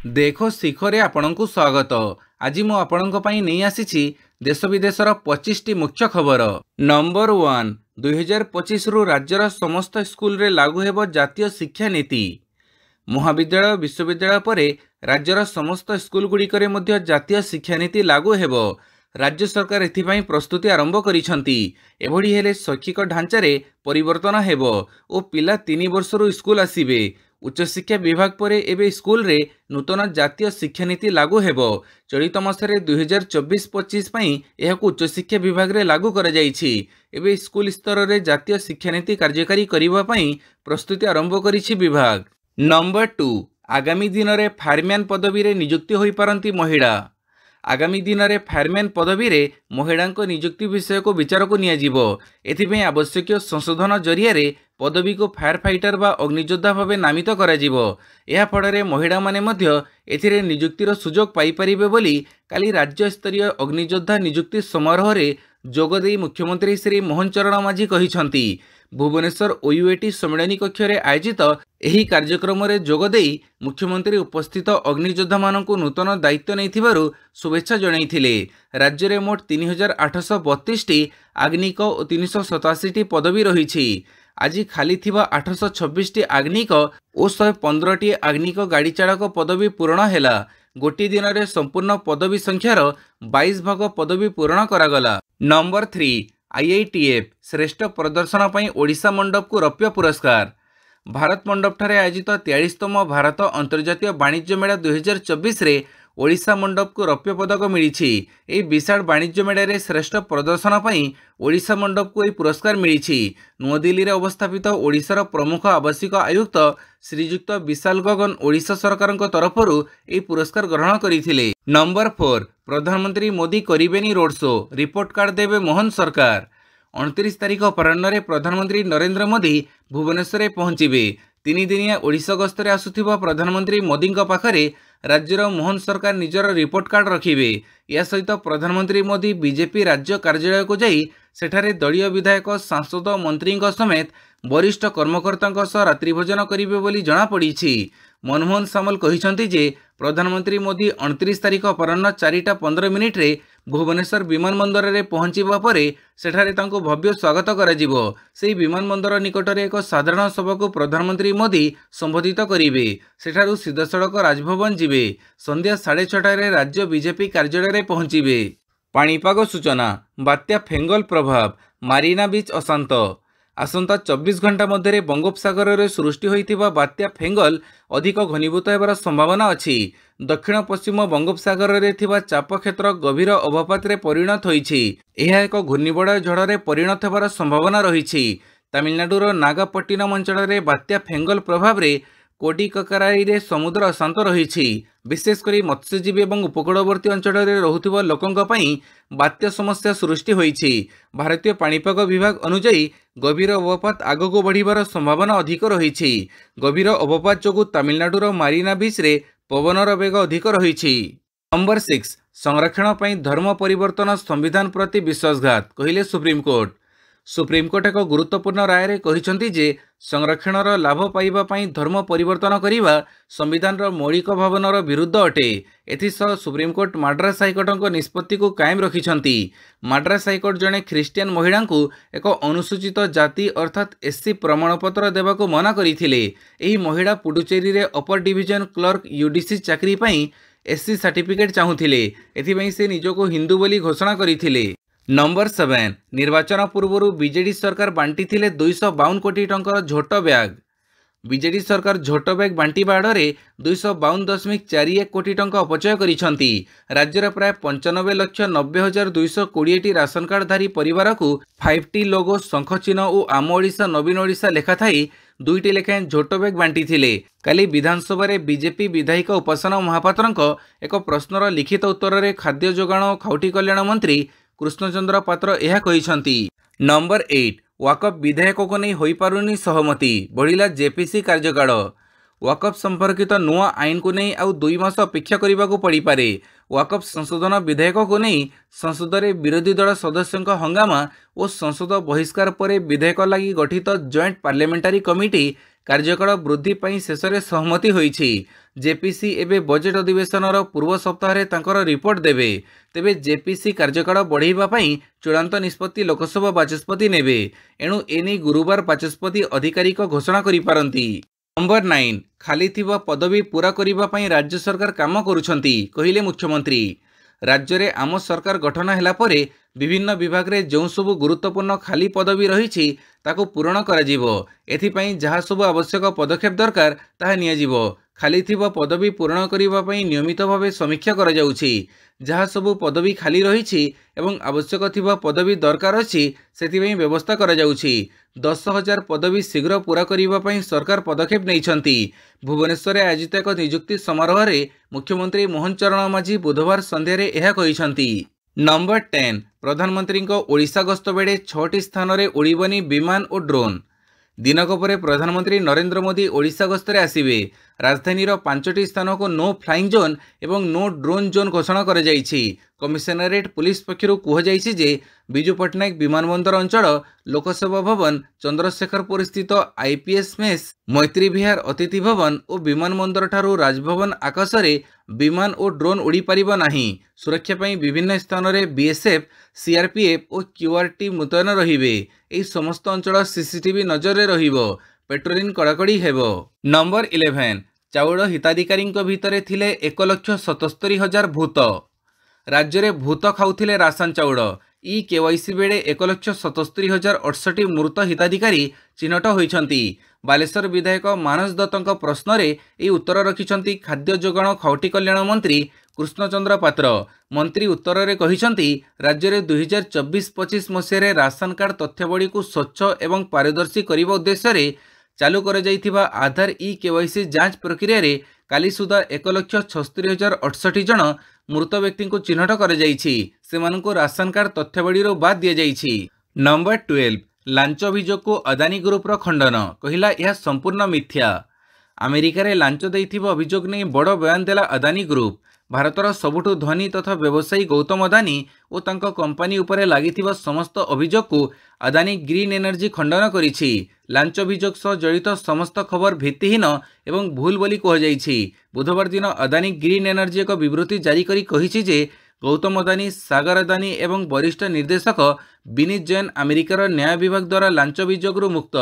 देखो शिखरे आपणଙ୍କୁ स्वागत। आज मु आपणଙ୍କ ପାଇଁ ନେଇ ଆସିଛି देश विदेशर 25टी मुख्य खबर। नंबर 1 2025 रु राज्यर समस्त स्कूल रे लागू हेब जातीय शिक्षा नीति। महाविद्यालय विश्वविद्यालय परे राज्यर समस्त स्कूल गुड़िकरे मध्य जातीय शिक्षा नीति लागू हेब। राज्य सरकार एथिपाई प्रस्तुति आरंभ करिसंती। एभଳି हेले शैक्षिक ढांचारे परिवर्तन हेब ओ पिला 3 वर्षरु स्कूल आसीबे। उच्च शिक्षा विभाग परे एबे स्कूल रे नूतन जातीय शिक्षा नीति लागू हेबो। चलित मासरे 2024-25 पई एहाकु उच्च शिक्षा विभाग रे लागू करा जाईछि। एबे स्कूल स्तर रे जातीय शिक्षा नीति कार्यकारी करिबा पई प्रस्तुति आरंभ करिछि विभाग। नंबर 2 आगामी दिन रे फायरमैन पदवी रे नियुक्ति होई पारंती महिला। आगामी दिन में फायरमैन पदवी रे महिला नियुक्ति विषय को विचार को नियाजिबो। एथिपई आवश्यक संशोधन जरिया रे पदवी को फायर फाइटर बा अग्नियोद्धा भाव नामित करा जिवो। एहा फଳରେ महिला माने मध्य एथिरे नियुक्तिर सुजोग पाई परिबे बोली काली राज्य स्तरीय अग्नियोद्धा नियुक्ति समारोह रे जोगदेई मुख्यमंत्री श्री मोहन चरण माझी कहिसंती। भुवनेश्वर ओयूएटी सम्मेलनी कक्ष रे आयोजित एही कार्यक्रम रे जोगदेई मुख्यमंत्री उपस्थित अग्नियोद्धा मानकु नूतन दायित्व नैथिबारु शुभेच्छा जणाइथिले। राज्य रे मोट 3832 टी आग्निक और 387 टी पदवी रहिछि। आज खाली थिबा 826 टी आग्निक और 115 टी आग्निक गाड़ी चालक पदवी पूर्ण हैला। गोटी दिन रे संपूर्ण पदवी संख्यार 22 भाग पदवी पूर्ण करागला। नंबर 3 आईआईटीएफ श्रेष्ठ प्रदर्शन पई ओडिशा मंडप को रौप्य पुरस्कार। भारत मंडप ठारे आयोजित 43तम भारत अंतर्जातीय वाणिज्य मेला 2024 रे ओडिशा मंडप को रौप्य पदक मिली। एही विशाल वाणिज्य मेला रे श्रेष्ठ प्रदर्शन पई ओडिशा मंडप को पुरस्कार मिली। नुआदिल्ली रे अवस्थापित ओडिशार प्रमुख आवासिक आयुक्त श्रीजुक्त विशाल गगन ओडिशा सरकार तरफरु एही पुरस्कार ग्रहण करथिले। नंबर 4 प्रधानमंत्री मोदी करिबेनी रोड शो रिपोर्ट कार्ड देवे मोहन सरकार। 29 तारिख अपराह्न प्रधानमंत्री नरेंद्र मोदी भुवनेश्वर पहुंचे। 3 दिनिया ओडिशा गस्तरे आसुथिबा प्रधानमंत्री मोदी पाखरे राज्यर मोहन सरकार निजर रिपोर्ट कार्ड रखिबे। या सहित प्रधानमंत्री मोदी बीजेपी राज्य कार्यालय को जाई सेठारे दलीय विधायक सांसद मंत्री समेत वरिष्ठ कर्मकर्ता सह रात्रि भोजन करिबे बोली जणा पड़िछि। मनमोहन सामल कहिसंती जे प्रधानमंत्री मोदी 29 तारिख अपराह्न 4:15 रे भुवनेश्वर विमानबंदर रे पहुंचीबा परे सेठारे तांको भव्य स्वागत करा जिवो। सेही विमानबंदर निकटरे एक साधारण सभा को प्रधानमंत्री मोदी संबोधित करिवे। सेठारु सीधा सड़क राजभवन जिवे। संध्या 6:30 रे राज्य बीजेपी कार्यालय रे पहुंचीबे। पाणीपाग सूचना बात्या फेंगल प्रभाव मारीना बीच अशांत। आसंता 24 घंटा मध्य बंगोपसागर रे सृष्टि होइतिबा बात्या फेंगल अधिक घनीभूत हेबार संभावना अछि। दक्षिण पश्चिम बंगोपसागर रे थिबा चाप क्षेत्र गभीर अवपात रे परिणत होइछि। एहा एक घूर्णिबलय झड़ रे परिणत हेबार संभावना रहिछि। तमिलनाडुर नागापट्टिनम अंचल रे बात्या फेंगल प्रभाव रे कोडिककाराई रे समुद्र अशांत रहिछि। विशेषकर मत्स्यजीवी और उपकूलवर्ती अंचल रे रहुथिबा लोकंक पई बात्या समस्या सृष्टि होइछि। भारतीय पाणीपाग विभाग अनुसार गभीर अवपात आगको बढ़िबार संभावना अधिक रहिछि। गभीर अवपात जोगु तमिलनाडुर मारीना बीच रे पवनर वेग अधिक रहिछि। नंबर 6 संरक्षण पई धर्म परिवर्तन संविधान प्रति विश्वासघात कहिले सुप्रीमकोर्ट। सुप्रीमकोर्ट एक गुरुत्वपूर्ण राय रे कहिसंती जे संरक्षणर लाभ पाइबा पई धर्म परिवर्तन करिबा संविधान मौलिक भावनार विरुद्ध अटे। एथिसह सुप्रीमकोर्ट माड्रास हाइकोर्ट निष्पत्ति को कायम रखिछंती। माड्रास हाइकोर्ट जने ख्रिस्टियन महिला को एक अनुसूचित जाति अर्थात एससी प्रमाणपत्र देवा को मना करिथिले। एही महिला पुडुचेरी रे अपर डिविजन क्लर्क यूडीसी चाकरी पई एससी सर्टिफिकेट चाहुथिले। एथिपई से निजको हिंदू बोली घोषणा करिथिले। नंबर 7 निर्वाचन पूर्व बीजेडी सरकार बांटी 252 कोटी टंकार झोट बैग। बीजेडी सरकार झोट बैग बांटिबा आड़े 252.41 कोटी टंका अपचय करिसंती। राज्यर प्राय 95,90,220 टी राशन कार्डधारी परिवार को 5टी लोगो शंख चिन्ह और आम ओडिशा नवीन ओडिशा लेखा थाई 2टी लेखाएं झोट बैग बांटी। काली विधानसभा रे बीजेपी विधायक उपासना महापात्र एक प्रश्नर लिखित उत्तर रे खाद्य जोगाण और खाउटी कल्याण मंत्री कृष्णचंद्र पात्र यह कहिसंती। नंबर 8 वाकफ विधेयक को नहीं होई पारुनी सहमति बढ़िला जेपीसी कार्यकाल। वाकफ संपर्कित नुआ आईन को नहीं आउ 2 मास अपेक्षा करने को पड़ पारे। वाकफ संशोधन विधेयक को नहीं संसद में विरोधी दल सदस्यों हंगामा और संसद बहिष्कार पर विधेयक लगी गठित जॉइंट पार्लियामेंटारी कमिटी କାର୍ଯ୍ୟକାଳ ବୃଦ୍ଧି ପାଇଁ ଶେଷରେ ସହମତି ହୋଇଛି। ଜେପିସି ଏବେ ବଜେଟ୍ ଅଧିବେଶନର ପୂର୍ବ ସପ୍ତାହରେ ତାଙ୍କର ରିପୋର୍ଟ ଦେବେ। ତେବେ ଜେପିସି କାର୍ଯ୍ୟକାଳ ବଢ଼ାଇବା ପାଇଁ ଚୂଡ଼ାନ୍ତ ନିଷ୍ପତ୍ତି ଲୋକସଭା ବାଚସ୍ପତି ନେବେ। ଏଣୁ ଏନେଇ ଗୁରୁବାର ବାଚସ୍ପତି ଆଧିକାରିକ ଘୋଷଣା କରିପାରନ୍ତି। ନମ୍ବର 9 ଖାଲି ଥିବା ପଦବୀ ପୂରା କରିବା ପାଇଁ ରାଜ୍ୟ ସରକାର କାମ କରୁଛନ୍ତି କହିଲେ ମୁଖ୍ୟମନ୍ତ୍ରୀ। ରାଜ୍ୟରେ ଆମ ସରକାର ଗଠନ ହେଲା ପରେ ବିଭିନ୍ନ ବିଭାଗରେ ଯେଉଁ ସବୁ ଗୁରୁତ୍ୱପୂର୍ଣ୍ଣ ଖାଲି ପଦବୀ ରହିଛି ତାକୁ ପୂରଣ କରାଯିବ। ଏଥିପାଇଁ ଯାହା ସବୁ ଆବଶ୍ୟକ ପଦକ୍ଷେପ ଦରକାର ତାହା ନିଆଯିବ। ଖାଲି ଥିବା ପଦବୀ ପୂରଣ କରିବା ପାଇଁ ନିୟମିତ ଭାବେ ସମୀକ୍ଷା କରାଯାଉଛି। ଯାହା ସବୁ ପଦବୀ ଖାଲି ରହିଛି ଏବଂ ଆବଶ୍ୟକ ଥିବା ପଦବୀ ଦରକାର ଅଛି ସେଥିପାଇଁ ବ୍ୟବସ୍ଥା କରାଯାଉଛି। 10,000 ପଦବୀ ଶୀଘ୍ର ପୂରା କରିବା ପାଇଁ ସରକାର ପଦକ୍ଷେପ ନେଇଛନ୍ତି। ଭୁବନେଶ୍ୱରରେ ଆୟୋଜିତ ଏକ ନିଯୁକ୍ତି ସମାରୋହରେ ମୁଖ୍ୟମନ୍ତ୍ରୀ ମୋହନ ଚରଣ ମାଝୀ ବୁଧବାର ସନ୍ଧ୍ୟାରେ ଏହା କହିଛନ୍ତି। ନମ୍ବର 10 ପ୍ରଧାନମନ୍ତ୍ରୀଙ୍କ ଓଡ଼ିଶା ଗସ୍ତ ବେଳେ 6ଟି ସ୍ଥାନରେ ଉଡ଼ିବନି ବିମାନ ଓ ଡ୍ରୋନ୍। ଦିନକ ପରେ ପ୍ରଧାନମନ୍ତ୍ରୀ ନରେନ୍ଦ୍ର ମୋଦି ଓଡ଼ିଶା ଗସ୍ତରେ ଆସିବେ। ରାଜଧାନୀର 5ଟି ସ୍ଥାନକୁ ନୋ ଫ୍ଲାଇଂ ଜୋନ୍ ଏବଂ ନୋ ଡ୍ରୋନ୍ ଜୋନ୍ ଘୋଷଣା କରାଯାଇଛି। କମିଶନରେଟ୍ ପୁଲିସ ପକ୍ଷରୁ କୁହାଯାଇଛି ଯେ ବିଜୁ ପଟ୍ଟନାୟକ ବିମାନବନ୍ଦର ଅଞ୍ଚଳ, ଲୋକସେବା ଭବନ, ଚନ୍ଦ୍ରଶେଖରପୁର ସ୍ଥିତ ଆଇପିଏସ୍ ମେସ୍, ମୈତ୍ରୀ ବିହାର ଅତିଥି ଭବନ ଓ ବିମାନବନ୍ଦରଠାରୁ ରାଜଭବନ ଆକାଶରେ ବିମାନ ଓ ଡ୍ରୋନ୍ ଉଡ଼ିପାରିବ ନାହିଁ। ସୁରକ୍ଷା ପାଇଁ ବିଭିନ୍ନ ସ୍ଥାନରେ ବିଏସ୍ଏଫ୍, ସିଆର୍ପିଏଫ୍ ଓ କ୍ୟୁଆର୍ଟି ମୁତୟନ ରହିବେ। ଏହି ସମସ୍ତ ଅଞ୍ଚଳ ସିସିଟିଭି ନଜରରେ ରହିବ। ପେଟ୍ରୋଲିଂ କଡ଼ାକଡ଼ି ହେବ। ନମ୍ବର 11 ଚାଉଳ ହିତାଧିକାରୀଙ୍କ ଭିତରେ ଥିଲେ 1,77,000 ଭୂତ। ରାଜ୍ୟରେ ଭୂତ ଖାଉଥିଲେ ରାସନ ଚାଉଳ। କେୱାଇସି ବେଳେ 1,77,068 ମୃତ ହିତାଧିକାରୀ ଚିହ୍ନଟ ହୋଇଛନ୍ତି। ବାଲେଶ୍ୱର ବିଧାୟକ ମାନସ ଦତ୍ତଙ୍କ ପ୍ରଶ୍ନରେ ଏହି ଉତ୍ତର ରଖିଛନ୍ତି ଖାଦ୍ୟ ଯୋଗାଣ ଖାଉଟି କଲ୍ୟାଣ ମନ୍ତ୍ରୀ କୃଷ୍ଣଚନ୍ଦ୍ର ପାତ୍ର। ମନ୍ତ୍ରୀ ଉତ୍ତରରେ କହିଛନ୍ତି, ରାଜ୍ୟରେ 2024-25 ମସିହାରେ ରାସନ କାର୍ଡ ତଥ୍ୟାବଳୀକୁ ସ୍ୱଚ୍ଛ ଏବଂ ପାରଦର୍ଶୀ କରିବା ଉଦ୍ଦେଶ୍ୟରେ ଚାଲୁ କରାଯାଇଥିବା ଆଧାର କେୱାଇସି ଯାଞ୍ଚ ପ୍ରକ୍ରିୟାରେ କାଲି ସୁଦ୍ଧା 1,76,068 ଜଣ ମୃତ ବ୍ୟକ୍ତିଙ୍କୁ ଚିହ୍ନଟ କରାଯାଇଛି। ସେମାନଙ୍କୁ ରାସନ କାର୍ଡ ତଥ୍ୟାବଳୀରୁ ବାଦ୍ ଦିଆଯାଇଛି। ନମ୍ବର 12 ଲାଞ୍ଚ ଅଭିଯୋଗକୁ ଅଦାନୀ ଗ୍ରୁପର ଖଣ୍ଡନ, କହିଲା ଏହା ସମ୍ପୂର୍ଣ୍ଣ ମିଥ୍ୟା। ଆମେରିକାରେ ଲାଞ୍ଚ ଦେଇଥିବା ଅଭିଯୋଗ ନେଇ ବଡ଼ ବୟାନ ଦେଲା ଅଦାନୀ ଗ୍ରୁପ। ଭାରତର ସବୁଠୁ ଧନୀ ତଥା ବ୍ୟବସାୟୀ ଗୌତମ ଅଦାନୀ ଓ ତାଙ୍କ କମ୍ପାନୀ ଉପରେ ଲାଗିଥିବା ସମସ୍ତ ଅଭିଯୋଗକୁ ଅଦାନୀ ଗ୍ରୀନ୍ ଏନର୍ଜି ଖଣ୍ଡନ କରିଛି। ଲାଞ୍ଚ ଅଭିଯୋଗ ସହ ଜଡ଼ିତ ସମସ୍ତ ଖବର ଭିତ୍ତିହୀନ ଏବଂ ଭୁଲ ବୋଲି କୁହାଯାଇଛି। ବୁଧବାର ଦିନ ଅଦାନୀ ଗ୍ରୀନ୍ ଏନର୍ଜି ଏକ ବିବୃତ୍ତି ଜାରି କରି କହିଛି ଯେ ଗୌତମ ଅଦାନୀ, ସାଗର ଅଦାନୀ ଏବଂ ବରିଷ୍ଠ ନିର୍ଦ୍ଦେଶକ ବିନୀତ ଜୈନ ଆମେରିକାର ନ୍ୟାୟ ବିଭାଗ ଦ୍ୱାରା ଲାଞ୍ଚ ଅଭିଯୋଗରୁ ମୁକ୍ତ।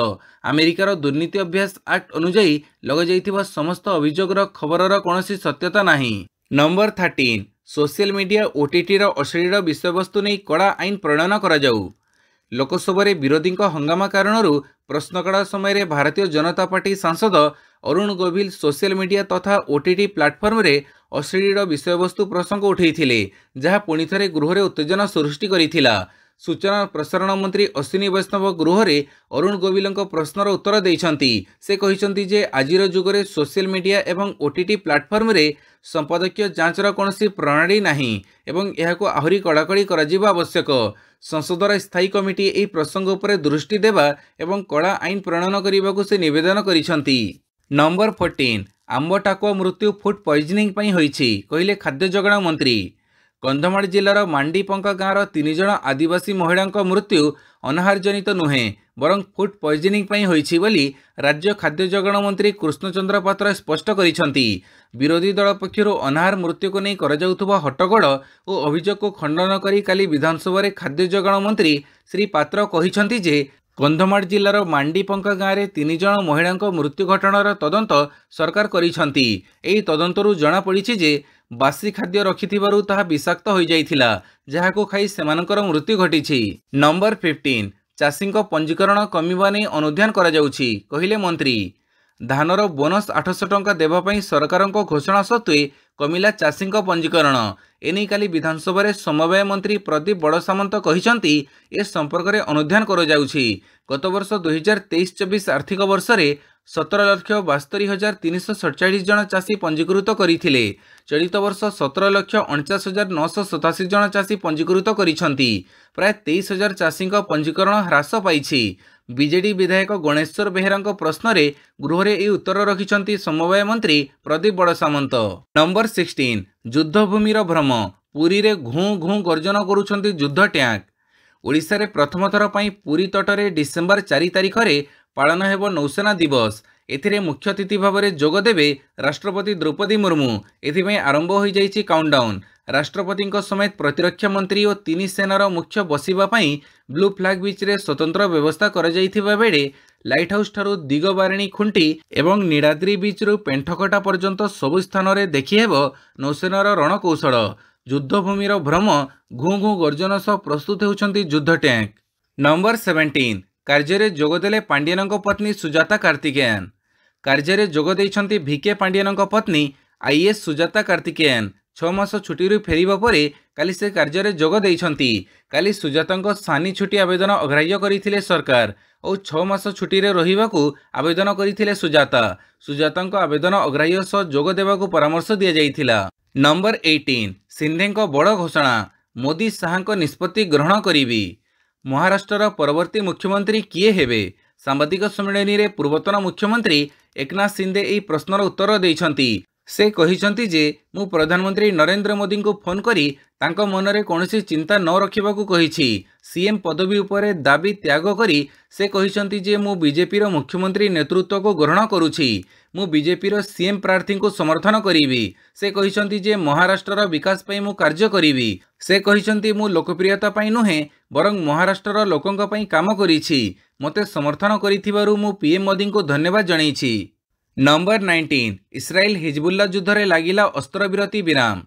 ଆମେରିକାର ଦୁର୍ନୀତି ଅଭ୍ୟାସ ଆକ୍ଟ ଅନୁଯାୟୀ ଲଗାଯାଇଥିବା ସମସ୍ତ ଅଭିଯୋଗର ଖବରର କୌଣସି ସତ୍ୟତା ନାହିଁ। ନମ୍ବର 13 ସୋସିଆଲ ମିଡିଆ ଓଟିଟିର ଅଶ୍ଳୀଳ ବିଷୟବସ୍ତୁ ନେଇ କଡ଼ା ଆଇନ ପ୍ରଣୟନ କରାଯାଉ। ଲୋକସଭାରେ ବିରୋଧୀଙ୍କ ହଙ୍ଗାମା କାରଣରୁ ପ୍ରଶ୍ନକାଳ ସମୟରେ ଭାରତୀୟ ଜନତା ପାର୍ଟି ସାଂସଦ ଅରୁଣ ଗୋଭିଲ ସୋସିଆଲ ମିଡିଆ ତଥା ଓଟିଟି ପ୍ଲାଟଫର୍ମରେ ଅଶ୍ଳୀଳ ବିଷୟବସ୍ତୁ ପ୍ରସଙ୍ଗ ଉଠାଇଥିଲେ, ଯାହା ପୁଣି ଥରେ ଗୃହରେ ଉତ୍ତେଜନା ସୃଷ୍ଟି କରିଥିଲା। ସୂଚନା ଓ ପ୍ରସାରଣ ମନ୍ତ୍ରୀ ଅଶ୍ୱିନୀ ବୈଷ୍ଣବ ଗୃହରେ ଅରୁଣ ଗୋଭିଲଙ୍କ ପ୍ରଶ୍ନର ଉତ୍ତର ଦେଇଛନ୍ତି। ସେ କହିଛନ୍ତି ଯେ ଆଜିର ଯୁଗରେ ସୋସିଆଲ ମିଡିଆ ଏବଂ ଓଟିଟି ପ୍ଲାଟଫର୍ମରେ ସମ୍ପାଦକୀୟ ଯାଞ୍ଚର କୌଣସି ପ୍ରଣାଳୀ ନାହିଁ ଏବଂ ଏହାକୁ ଆହୁରି କଡ଼ାକଡ଼ି କରାଯିବା ଆବଶ୍ୟକ। ସଂସଦର ସ୍ଥାୟୀ କମିଟି ଏହି ପ୍ରସଙ୍ଗ ଉପରେ ଦୃଷ୍ଟି ଦେବା ଏବଂ କଡ଼ା ଆଇନ ପ୍ରଣୟନ କରିବାକୁ ସେ ନିବେଦନ କରିଛନ୍ତି। ନମ୍ବର 14 ଆମ୍ବ ଟାକୁଆ ମୃତ୍ୟୁ ଫୁଡ୍ ପଏଜନିଂ ପାଇଁ ହୋଇଛି, କହିଲେ ଖାଦ୍ୟ ଯୋଗାଣ ମନ୍ତ୍ରୀ। କନ୍ଧମାଳ ଜିଲ୍ଲାର ମାଣ୍ଡିପଙ୍କା ଗାଁର 3 ଜଣ ଆଦିବାସୀ ମହିଳାଙ୍କ ମୃତ୍ୟୁ ଅନାହାର ଜନିତ ନୁହେଁ ବରଂ ଫୁଡ୍ ପଏଜନିଂ ପାଇଁ ହୋଇଛି ବୋଲି ରାଜ୍ୟ ଖାଦ୍ୟ ଯୋଗାଣ ମନ୍ତ୍ରୀ କୃଷ୍ଣଚନ୍ଦ୍ର ପାତ୍ର ସ୍ପଷ୍ଟ କରିଛନ୍ତି। ବିରୋଧୀ ଦଳ ପକ୍ଷରୁ ଅନାହାର ମୃତ୍ୟୁକୁ ନେଇ କରାଯାଉଥିବା ହଟ୍ଟଗୋଳ ଓ ଅଭିଯୋଗକୁ ଖଣ୍ଡନ କରି କାଲି ବିଧାନସଭାରେ ଖାଦ୍ୟ ଯୋଗାଣ ମନ୍ତ୍ରୀ ଶ୍ରୀ ପାତ୍ର କହିଛନ୍ତି ଯେ କନ୍ଧମାଳ ଜିଲ୍ଲାର ମାଣ୍ଡିପଙ୍କା ଗାଁରେ 3 ଜଣ ମହିଳାଙ୍କ ମୃତ୍ୟୁ ଘଟଣାର ତଦନ୍ତ ସରକାର କରିଛନ୍ତି। ଏହି ତଦନ୍ତରୁ ଜଣାପଡ଼ିଛି ଯେ ବାସି ଖାଦ୍ୟ ରଖିଥିବାରୁ ତାହା ବିଷାକ୍ତ ହୋଇଯାଇଥିଲା, ଯାହାକୁ ଖାଇ ସେମାନଙ୍କର ମୃତ୍ୟୁ ଘଟିଛି। ନମ୍ବର 15 ଚାଷୀଙ୍କ ପଞ୍ଜୀକରଣ କମିବା ନେଇ ଅନୁଧ୍ୟାନ କରାଯାଉଛି, କହିଲେ ମନ୍ତ୍ରୀ। ଧାନର ବୋନସ୍ 800 ଟଙ୍କା ଦେବା ପାଇଁ ସରକାରଙ୍କ ଘୋଷଣା ସତ୍ତ୍ୱେ କମିଲା ଚାଷୀଙ୍କ ପଞ୍ଜୀକରଣ। ଏନେଇ କାଲି ବିଧାନସଭାରେ ସମବାୟ ମନ୍ତ୍ରୀ ପ୍ରଦୀପ ବଡ଼ସାମନ୍ତ କହିଛନ୍ତି, ଏ ସମ୍ପର୍କରେ ଅନୁଧ୍ୟାନ କରାଯାଉଛି। ଗତବର୍ଷ 2023-24 ଆର୍ଥିକ ବର୍ଷରେ 17,72,347 ଜଣ ଚାଷୀ ପଞ୍ଜୀକୃତ କରିଥିଲେ। ଚଳିତ ବର୍ଷ 17,49,987 ଜଣ ଚାଷୀ ପଞ୍ଜୀକୃତ କରିଛନ୍ତି। ପ୍ରାୟ 23,000 ଚାଷୀଙ୍କ ପଞ୍ଜୀକରଣ ହ୍ରାସ ପାଇଛି। ବିଜେଡି ବିଧାୟକ ଗଣେଶ୍ୱର ବେହେରାଙ୍କ ପ୍ରଶ୍ନରେ ଗୃହରେ ଏହି ଉତ୍ତର ରଖିଛନ୍ତି ସମବାୟ ମନ୍ତ୍ରୀ ପ୍ରଦୀପ ବଡ଼ସାମନ୍ତ। ନମ୍ବର 16 ଯୁଦ୍ଧଭୂମିର ଭ୍ରମ, ପୁରୀରେ ଘୁଁ ଘୁଁ ଗର୍ଜନ କରୁଛନ୍ତି ଯୁଦ୍ଧ ଟ୍ୟାଙ୍କ। ଓଡ଼ିଶାରେ ପ୍ରଥମ ଥର ପାଇଁ ପୁରୀ ତଟରେ ଡିସେମ୍ବର 4 ତାରିଖରେ ପାଳନ ହେବ ନୌସେନା ଦିବସ। एथिरे मुख्य अतिथि भाव में जोगदेवे राष्ट्रपति द्रौपदी मुर्मू। एथिपाई आरंभ हो जाइछि काउंटडाउन। राष्ट्रपति समेत प्रतिरक्षा मंत्री और 3 सेनार मुख्य बसिबा पई ब्लू फ्लैग बीच रे स्वतंत्र व्यवस्था करा जाइथिबा बेले लाइट हाउस ठारू दिगबारिणी खुंटी एवं नीलाद्री बीच रु पेंठकटा पर्यंत सबु स्थान रे देखि हेबो नौसेनार रणकौशल। युद्धभूमिर भ्रम घू घू गर्जन सह प्रस्तुत होउछंती युद्ध टैंक। नंबर 17 कार्य जोगदेले पांडियन पत्नी सुजाता कार्तिकेयन। कार्य जोगदेइछंती भिके पांडियन पत्नी आईएएस सुजाता कार्तिकेयन। 6 मास छुट्टी फेरिबा परे काली से कार्य जोग देइछंती। काली सुजाता सानी छुट्टी आवेदन अग्राह्य करथिले सरकार और 6 मास छुट्टी रे रहिबाकू आवेदन करथिले सुजाता। सुजाता आवेदन अग्राह्य सह जोग देबाकू परामर्श दिया जाइथिला। नंबर 18 सिंधेको बड़ घोषणा मोदी शाह निष्पत्ति ग्रहण करिबी। महाराष्ट्र परवर्ती मुख्यमंत्री किए हेबे? सांबादिक सम्मेलन में पूर्वतन मुख्यमंत्री एकनाथ शिंदे यह प्रश्नर उत्तर देइछंती। से कहिछंती जे मु प्रधानमंत्री नरेंद्र मोदी को फोन करी तांको मनरे कोनोसी चिंता न रखिबाकू कहिछि। सीएम पदवी उपरे दाबी त्याग करी से कहिछंती जे मु बीजेपी रो मुख्यमंत्री नेतृत्व को ग्रहण करुछि। मु बीजेपी रो सीएम प्रार्थी को समर्थन करिवि। से कहिछंती जे महाराष्ट्र रो विकास पई मु कार्य करिवि। से कहिछंती मु लोकप्रियता पई नुहे बरं महाराष्ट्र रो लोकंक पई काम करिछि। मते समर्थन करिथिबारु मु पीएम मोदी को धन्यवाद जणाइछि। नंबर 19 इस्राएल हिजबुल्ला युद्ध रे लागिला अस्त्रविरति विराम।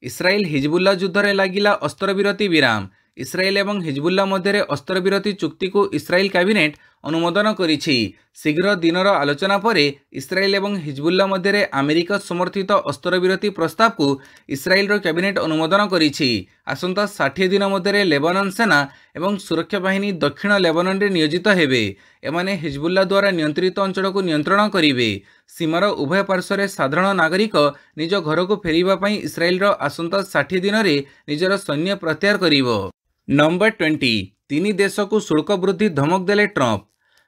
इस्राएल हिजबुल्ला युद्ध रे लागिला अस्त्रविरति विराम। इस्राएल एवं हिजबुल्ला मध्य अस्त्रविरति चुक्ति को इस्राएल कैबिनेट अनुमोदन करिछि। शीघ्र दिनर आलोचना परे इस्राएल एवं हिजबुल्ला मध्य अमेरिका समर्थित अस्त्रविरति प्रस्ताव को इस्राएल रो कैबिनेट अनुमोदन करिछि। आसंता 60 दिन मध्य लेबानन सेना एवं सुरक्षा बाहिनी दक्षिण लेबानन रे नियोजित हेबे। एमाने हिजबुल्ला द्वारा नियंत्रित अंचल को नियंत्रण करिवे। सीमार उभय पार्श्व रे साधारण नागरिक निज घर को फेरिबा पई इस्राएल रो आसंता 60 दिन रे निजर सैन्य प्रत्याहार करिवो। नंबर 20 तीन देश को शुल्क वृद्धि धमक देले ट्रंप।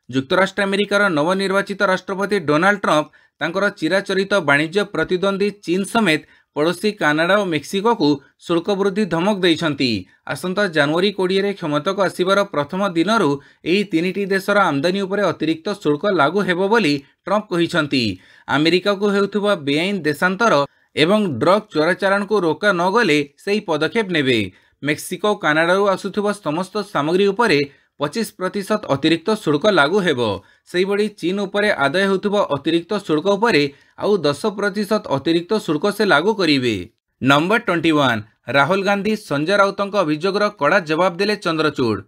युक्तराष्ट्र अमेरिकार नवनिर्वाचित राष्ट्रपति डोनाल्ड ट्रंप तांकर चिराचरित वाणिज्य प्रतिद्वंदी चीन समेत पड़ोसी कानाडा और मेक्सिको को शुल्क वृद्धि धमक देइछंती। आसंता जनवरी 20 रे क्षमताक आसिबार प्रथम दिनरू एही तीनिटी देशर आमदानी उपरे अतिरिक्त शुल्क लागू हेबो बोली ट्रंप कहिछंती। अमेरिका को हेउथुबा बेआईन देशांतर एवं ड्रग चोराचालान को रोका न गले सेही पदक्षेप नेबे। मेक्सिको कानाडारू आसुथुबा समस्त सामग्री उपरे 25% अतिरिक्त शुल्क लागू हेबो। सेहिबड़ी चीन उपरे आदाय होउथुबा अतिरिक्त शुल्क उपरे आउ 10% अतिरिक्त शुल्क से लागू करिवे। नंबर 21 राहुल गांधी संजय राउतଙ୍କ अभियोगर कड़ा जवाब देले चंद्रचूड़।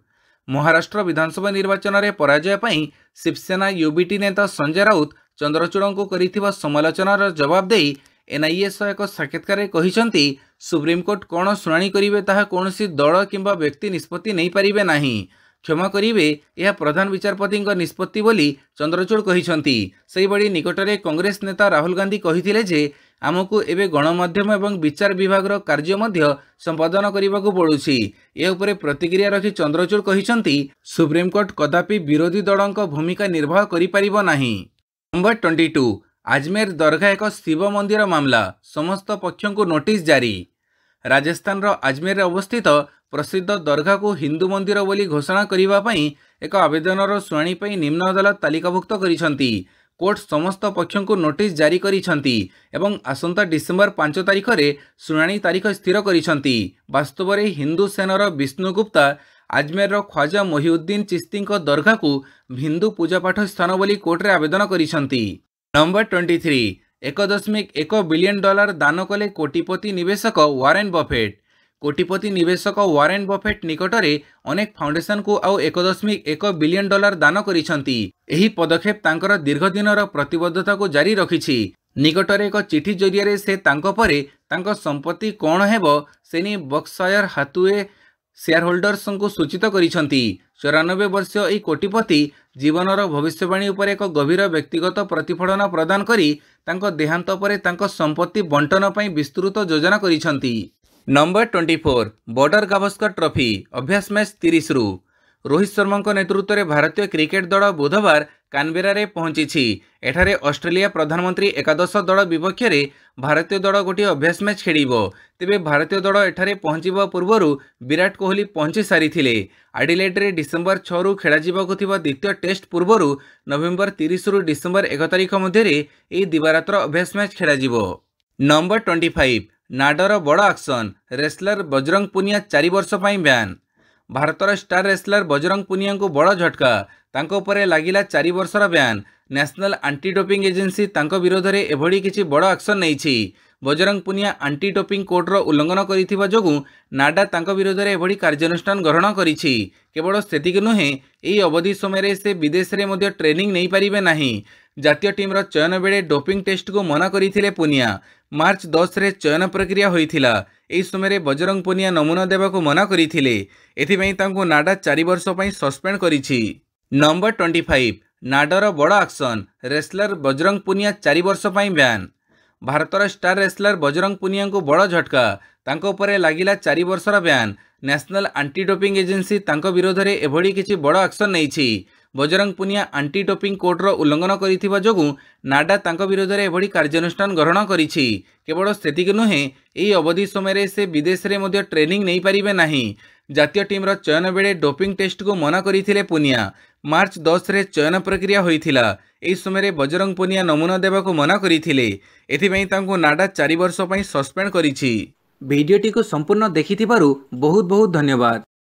महाराष्ट्र विधानसभा निर्वाचन रे पराजय पई शिवसेना यूबीटी नेता संजय राउत चंद्रचूड़ को करिथिबा समालोचनार जवाब देई एनआईए सह एक साक्षात्कार कहिसंती सुप्रीमकोर्ट कौन शुणाणी करिवे ताहा कोनोसी दल किंबा व्यक्ति निष्पत्ति नहीं पारिबे नाही। क्षमा करिवे यह प्रधान विचारपति निष्पत्ति बोली चंद्रचूड़ कहिसंती। सेहिबड़ी निकटरे कांग्रेस नेता राहुल गांधी कहिथिले जे आमको एबे गणमाध्यम एवं विचार विभाग कार्य मध्य संपादन करने पड़ुछि। ए उपरे प्रतिक्रिया रखी चंद्रचूड़ कहिसंती सुप्रीमकोर्ट कदापि विरोधी दलक भूमिका निर्वाह करि परिबो नाही। नंबर 22 अजमेर दरगाह एक शिव मंदिर मामला समस्त पक्षों को नोटिस जारी। राजस्थान अजमेर अवस्थित प्रसिद्ध दरगाह को हिंदू मंदिर बोली घोषणा करिबा पई एक आवेदनर शुणाणी पई निम्न अदालत तालिकाभुक्त करिसंती। कोर्ट समस्त पक्षों को नोटिस जारी करिसंती एवं आसंता डिसेम्बर 5 तारिख रे शुणाणी तारीख स्थिर करिसंती। वास्तव में हिंदू सेनार विष्णु गुप्ता अजमेर ख्वाजा मोहिउद्दीन चिश्ती दरगाह को हिंदू पूजापाठ स्थान बोली कोर्ट रे आवेदन करिसंती। नंबर 23 $1.1 बिलियन दान कले कोटिपति निवेशक वारेन बफेट। कोटिपति निवेशक वारेन बफेट निकटरे अनेक फाउंडेशन को आउ $1.1 बिलियन दान करिसंती। एही पदक्षेप तांकर दीर्घ दिनर प्रतिबद्धता को जारी रखिछि। निकटरे एक चिठी जरिया से तांको परे तांको संपत्ति कौन हेबो सेनी बक्सायर हाथुए शेयर होल्डर्स को सूचित करिसंती। 94 वर्षीय एही कोटिपति जीवनर भविष्यवाणी उपर एक गभीर व्यक्तिगत प्रतिफलन प्रदान करी तांको देहांत परे तांको संपत्ति बंटन पई विस्तृत योजना करिसंती। नंबर 24 बॉर्डर गावस्कर ट्रॉफी अभ्यास मैच 30 रु ରୋହିତ ଶର୍ମାଙ୍କ ନେତୃତ୍ୱରେ ଭାରତୀୟ କ୍ରିକେଟ ଦଳ ବୁଧବାର କାନବେରାରେ ପହଞ୍ଚିଛି। ଏଠାରେ ଅଷ୍ଟ୍ରେଲିଆ ପ୍ରଧାନମନ୍ତ୍ରୀ ଏକାଦଶ ଦଳ ବିପକ୍ଷରେ ଭାରତୀୟ ଦଳ ଗୋଟିଏ ଅଭ୍ୟାସ ମ୍ୟାଚ୍ ଖେଳିବ। ତେବେ ଭାରତୀୟ ଦଳ ଏଠାରେ ପହଞ୍ଚିବା ପୂର୍ବରୁ ବିରାଟ କୋହଲି ପହଞ୍ଚି ସାରିଥିଲେ। ଆଡିଲେଡରେ ଡିସେମ୍ବର 6ରୁ ଖେଳାଯିବାକୁ ଥିବା ଦ୍ୱିତୀୟ ଟେଷ୍ଟ ପୂର୍ବରୁ ନଭେମ୍ବର 30ରୁ ଡିସେମ୍ବର 1 ତାରିଖ ମଧ୍ୟରେ ଏହି ଦିବାରାତ୍ର ଅଭ୍ୟାସ ମ୍ୟାଚ୍ ଖେଳାଯିବ। ନମ୍ବର 25 ନାଡର ବଡ଼ ଆକ୍ସନ, ରେସଲର ବଜରଙ୍ଗ ପୁନିଆ 4 ବର୍ଷ ପାଇଁ ବ୍ୟାନ୍। ଭାରତର ଷ୍ଟାର ରେସଲର ବଜରଙ୍ଗ ପୁନିଆଙ୍କୁ ବଡ଼ ଝଟକା, ତାଙ୍କ ଉପରେ ଲାଗିଲା 4 ବର୍ଷର ban. National anti doping agency ତାଙ୍କ ବିରୋଧରେ ଏଭଳି କିଛି ବଡ଼ ଆକ୍ସନ ନେଇଛି। ବଜରଙ୍ଗ ପୁନିଆ ଆଣ୍ଟି ଡୋପିଂ କୋଡ୍ର ଉଲ୍ଲଂଘନ କରିଥିବା ଯୋଗୁଁ ନାଡା ତାଙ୍କ ବିରୋଧରେ ଏଭଳି କାର୍ଯ୍ୟାନୁଷ୍ଠାନ ଗ୍ରହଣ କରିଛି। କେବଳ ସେତିକି ନୁହେଁ, ଏହି ଅବଧି ସମୟରେ ସେ ବିଦେଶରେ ମଧ୍ୟ ଟ୍ରେନିଂ ନେଇପାରିବେ ନାହିଁ। ଜାତୀୟ ଟିମ୍ର ଚୟନ ବେଳେ ଡୋପିଂ ଟେଷ୍ଟକୁ ମନା କରିଥିଲେ ପୁନିଆ। ମାର୍ଚ୍ଚ 10ରେ ଚୟନ ପ୍ରକ୍ରିୟା ହୋଇଥିଲା। ଏହି ସମୟରେ ବଜରଙ୍ଗ ପୁନିଆ ନମୁନା ଦେବାକୁ ମନା କରିଥିଲେ। ଏଥିପାଇଁ ତାଙ୍କୁ ନାଡା 4 ବର୍ଷ ପାଇଁ ସସ୍ପେଣ୍ଡ କରିଛି। ନମ୍ବର 25 ନାଡର ବଡ଼ ଆକ୍ସନ, ରେସଲର ବଜରଙ୍ଗ ପୁନିଆ 4 ବର୍ଷ ପାଇଁ ବ୍ୟାନ୍। ଭାରତର ଷ୍ଟାର ରେସଲର ବଜରଙ୍ଗ ପୁନିଆଙ୍କୁ ବଡ଼ ଝଟକା, ତାଙ୍କ ଉପରେ ଲାଗିଲା 4 ବର୍ଷର ban. National anti doping agency ତାଙ୍କ ବିରୋଧରେ ଏଭଳି କିଛି ବଡ଼ ଆକ୍ସନ ନେଇଛି। ବଜରଙ୍ଗ ପୁନିଆ ଆଣ୍ଟି ଡୋପିଂ କୋଡ୍ର ଉଲ୍ଲଂଘନ କରିଥିବା ଯୋଗୁଁ ନାଡା ତାଙ୍କ ବିରୋଧରେ ଏଭଳି କାର୍ଯ୍ୟାନୁଷ୍ଠାନ ଗ୍ରହଣ କରିଛି। କେବଳ ସେତିକି ନୁହେଁ, ଏହି ଅବଧି ସମୟରେ ସେ ବିଦେଶରେ ମଧ୍ୟ ଟ୍ରେନିଂ ନେଇପାରିବେ ନାହିଁ। ଜାତୀୟ ଟିମ୍ର ଚୟନ ବେଳେ ଡୋପିଂ ଟେଷ୍ଟକୁ ମନା କରିଥିଲେ ପୁନିଆ। ମାର୍ଚ୍ଚ 10ରେ ଚୟନ ପ୍ରକ୍ରିୟା ହୋଇଥିଲା। ଏହି ସମୟରେ ବଜରଙ୍ଗ ପୁନିଆ ନମୁନା ଦେବାକୁ ମନା କରିଥିଲେ। ଏଥିପାଇଁ ତାଙ୍କୁ ନାଡା 4 ବର୍ଷ ପାଇଁ ସସ୍ପେଣ୍ଡ କରିଛି। ଭିଡିଓଟିକୁ ସମ୍ପୂର୍ଣ୍ଣ ଦେଖିଥିବାରୁ ବହୁତ ବହୁତ ଧନ୍ୟବାଦ।